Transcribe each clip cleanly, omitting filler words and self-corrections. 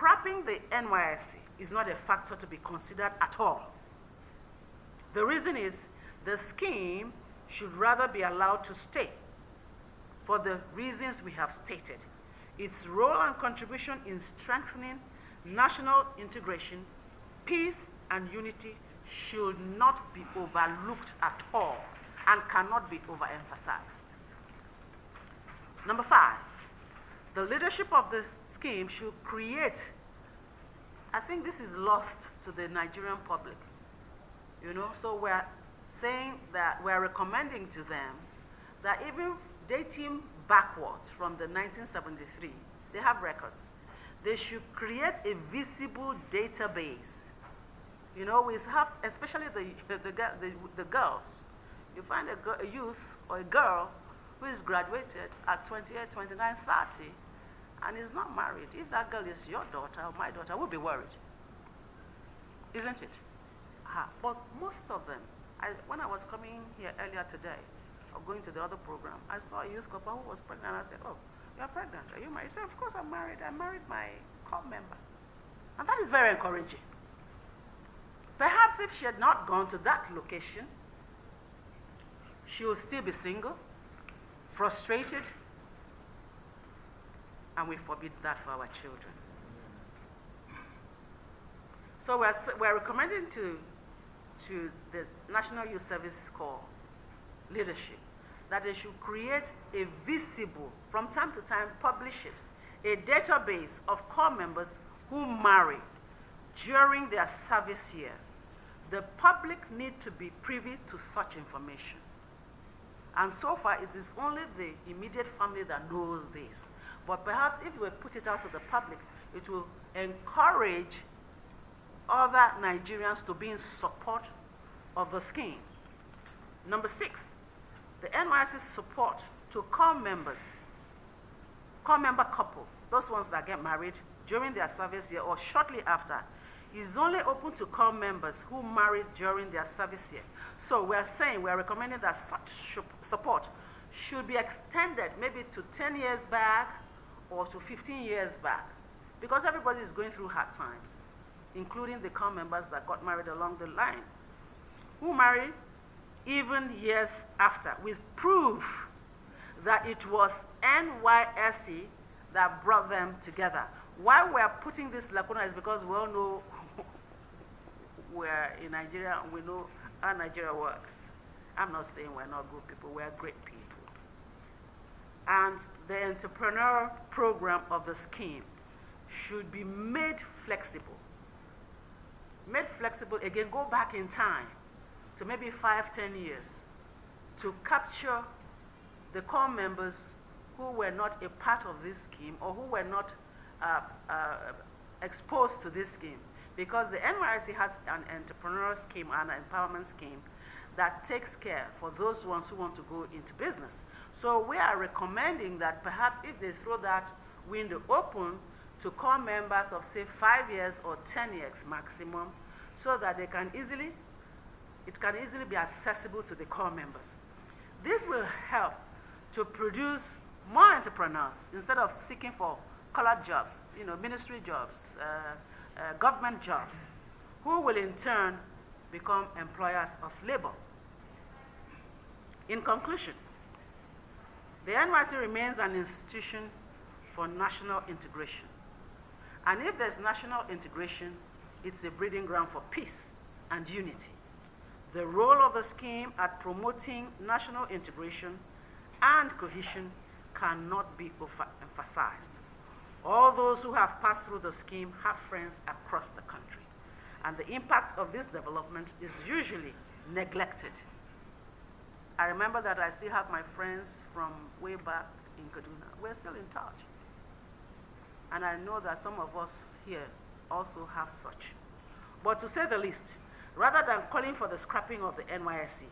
scrapping the NYSC is not a factor to be considered at all. The reason is the scheme should rather be allowed to stay for the reasons we have stated. Its role and contribution in strengthening national integration, peace, and unity should not be overlooked at all and cannot be overemphasized. Number 5, the leadership of the scheme should create, I think this is lost to the Nigerian public, so we're saying that we're recommending to them that even dating backwards from the 1973, they have records. They should create a visible database. We have, especially the girls. You find a youth or a girl who is graduated at 28, 29, 30, and is not married. If that girl is your daughter or my daughter, we'll be worried. Isn't it? But most of them, when I was coming here earlier today, or going to the other program, I saw a youth couple who was pregnant. I said, "Oh, you're pregnant. Are you married?" He said, "Of course I'm married. I married my club member." And that is very encouraging. Perhaps if she had not gone to that location, she would still be single, frustrated, and we forbid that for our children. So we're recommending to the National Youth Service Corps leadership that they should create a visible, from time to time, publish it, a database of corps members who marry during their service year. The public need to be privy to such information. And so far, it is only the immediate family that knows this. But perhaps if we put it out to the public, it will encourage other Nigerians to be in support of the scheme. Number 6, the NYSC support to corps member couple, those ones that get married during their service year or shortly after, is only open to corps members who married during their service year. So we're recommending that such support should be extended maybe to 10 years back or to 15 years back, because everybody is going through hard times, including the corps members that got married along the line, who married even years after, with proof that it was NYSC that brought them together. Why we're putting this lacuna is because we all know we're in Nigeria and we know how Nigeria works. I'm not saying we're not good people, we're great people. And the entrepreneurial program of the scheme should be made flexible. Made flexible, again, go back in time to maybe 5, 10 years to capture the corps members who were not a part of this scheme or who were not exposed to this scheme. Because the NYSC has an entrepreneurial scheme and an empowerment scheme that takes care for those ones who want to go into business. So we are recommending that perhaps if they throw that window open to corps members of, say, 5 years or 10 years maximum, so that it can easily be accessible to the corps members. This will help to produce more entrepreneurs instead of seeking for colored jobs, ministry jobs, government jobs, who will in turn become employers of labor. In conclusion, the NYSC remains an institution for national integration. And if there's national integration, it's a breeding ground for peace and unity. The role of the scheme at promoting national integration and cohesion cannot be overemphasized. All those who have passed through the scheme have friends across the country, and the impact of this development is usually neglected. I remember that I still have my friends from way back in Kaduna. We're still in touch. And I know that some of us here also have such. But to say the least, rather than calling for the scrapping of the NYSC,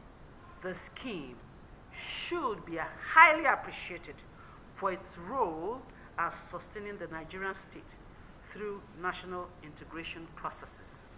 the scheme should be highly appreciated for its role as sustaining the Nigerian state through national integration processes.